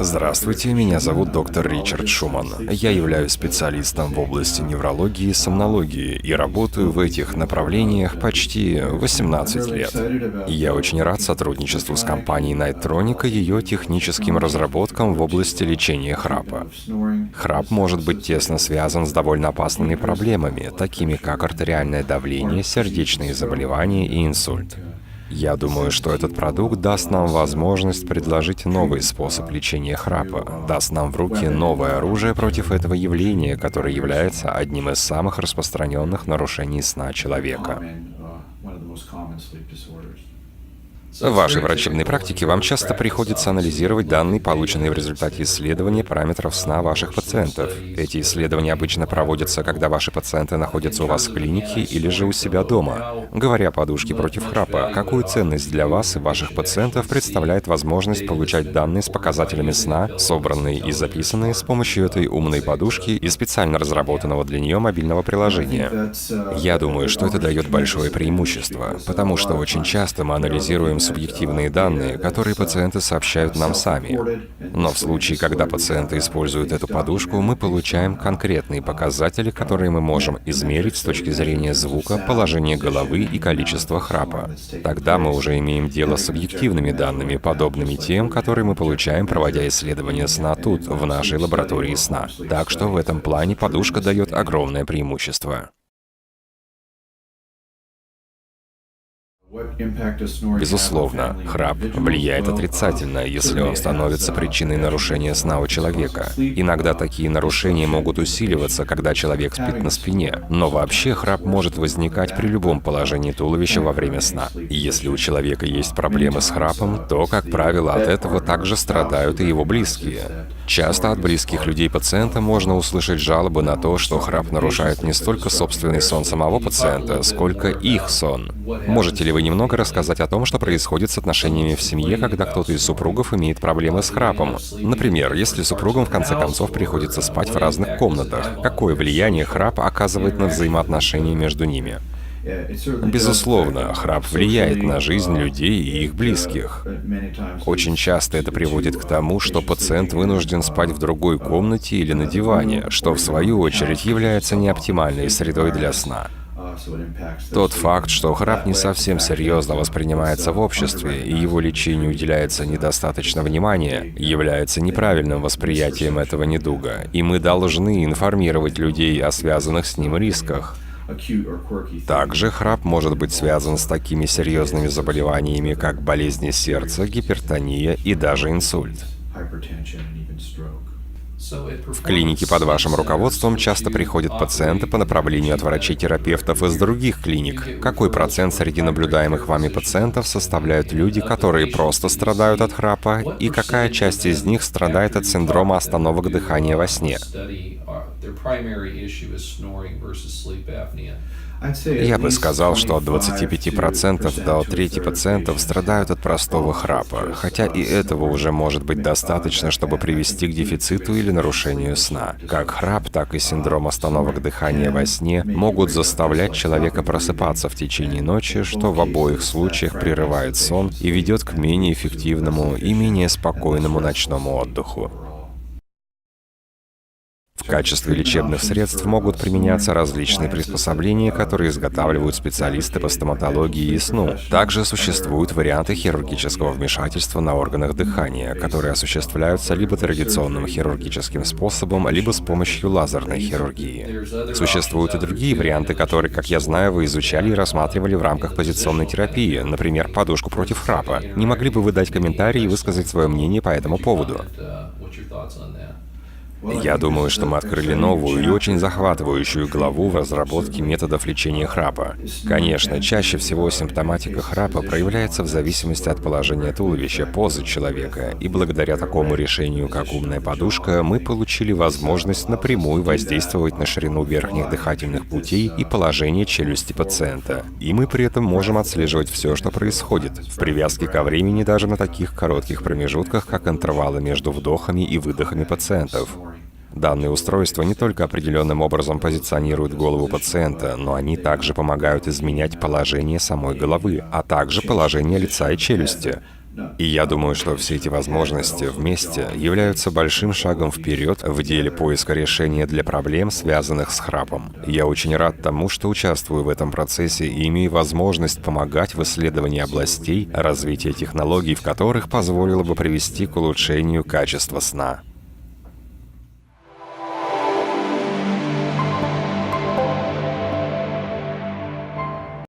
Здравствуйте, меня зовут доктор Ричард Шуман. Я являюсь специалистом в области неврологии и сомнологии и работаю в этих направлениях почти 18 лет. И я очень рад сотрудничеству с компанией Nightronic и ее техническим разработкам в области лечения храпа. Храп может быть тесно связан с довольно опасными проблемами, такими как артериальное давление, сердечные заболевания и инсульт. Я думаю, что этот продукт даст нам возможность предложить новый способ лечения храпа, даст нам в руки новое оружие против этого явления, которое является одним из самых распространенных нарушений сна человека. В вашей врачебной практике вам часто приходится анализировать данные, полученные в результате исследования параметров сна ваших пациентов. Эти исследования обычно проводятся, когда ваши пациенты находятся у вас в клинике или же у себя дома. Говоря о подушке против храпа, какую ценность для вас и ваших пациентов представляет возможность получать данные с показателями сна, собранные и записанные с помощью этой умной подушки и специально разработанного для нее мобильного приложения? Я думаю, что это дает большое преимущество, потому что очень часто мы анализируем субъективные данные, которые пациенты сообщают нам сами. Но в случае, когда пациенты используют эту подушку, мы получаем конкретные показатели, которые мы можем измерить с точки зрения звука, положения головы и количества храпа. Тогда мы уже имеем дело с объективными данными, подобными тем, которые мы получаем, проводя исследования сна тут, в нашей лаборатории сна. Так что в этом плане подушка дает огромное преимущество. Безусловно, храп влияет отрицательно, если он становится причиной нарушения сна у человека. Иногда такие нарушения могут усиливаться, когда человек спит на спине. Но вообще храп может возникать при любом положении туловища во время сна. И если у человека есть проблемы с храпом, то, как правило, от этого также страдают и его близкие. Часто от близких людей пациента можно услышать жалобы на то, что храп нарушает не столько собственный сон самого пациента, сколько их сон. Можете ли вы немного рассказать о том, что происходит с отношениями в семье, когда кто-то из супругов имеет проблемы с храпом? Например, если супругам в конце концов приходится спать в разных комнатах, какое влияние храп оказывает на взаимоотношения между ними? Безусловно, храп влияет на жизнь людей и их близких. Очень часто это приводит к тому, что пациент вынужден спать в другой комнате или на диване, что в свою очередь является неоптимальной средой для сна. Тот факт, что храп не совсем серьезно воспринимается в обществе и его лечению уделяется недостаточно внимания, является неправильным восприятием этого недуга, и мы должны информировать людей о связанных с ним рисках. Также храп может быть связан с такими серьезными заболеваниями, как болезни сердца, гипертония и даже инсульт. В клинике под вашим руководством часто приходят пациенты по направлению от врачей-терапевтов из других клиник. Какой процент среди наблюдаемых вами пациентов составляют люди, которые просто страдают от храпа, и какая часть из них страдает от синдрома остановок дыхания во сне? Я бы сказал, что от 25% до трети пациентов страдают от простого храпа, хотя и этого уже может быть достаточно, чтобы привести к дефициту или нарушению сна. Как храп, так и синдром остановок дыхания во сне могут заставлять человека просыпаться в течение ночи, что в обоих случаях прерывает сон и ведет к менее эффективному и менее спокойному ночному отдыху. В качестве лечебных средств могут применяться различные приспособления, которые изготавливают специалисты по стоматологии и сну. Также существуют варианты хирургического вмешательства на органах дыхания, которые осуществляются либо традиционным хирургическим способом, либо с помощью лазерной хирургии. Существуют и другие варианты, которые, как я знаю, вы изучали и рассматривали в рамках позиционной терапии, например, подушку против храпа. Не могли бы вы дать комментарий и высказать свое мнение по этому поводу? Я думаю, что мы открыли новую и очень захватывающую главу в разработке методов лечения храпа. Конечно, чаще всего симптоматика храпа проявляется в зависимости от положения туловища, позы человека, и благодаря такому решению, как умная подушка, мы получили возможность напрямую воздействовать на ширину верхних дыхательных путей и положение челюсти пациента. И мы при этом можем отслеживать все, что происходит, в привязке ко времени даже на таких коротких промежутках, как интервалы между вдохами и выдохами пациентов. Данные устройства не только определенным образом позиционируют голову пациента, но они также помогают изменять положение самой головы, а также положение лица и челюсти. И я думаю, что все эти возможности вместе являются большим шагом вперед в деле поиска решения для проблем, связанных с храпом. Я очень рад тому, что участвую в этом процессе и имею возможность помогать в исследовании областей развития технологий, в которых позволило бы привести к улучшению качества сна.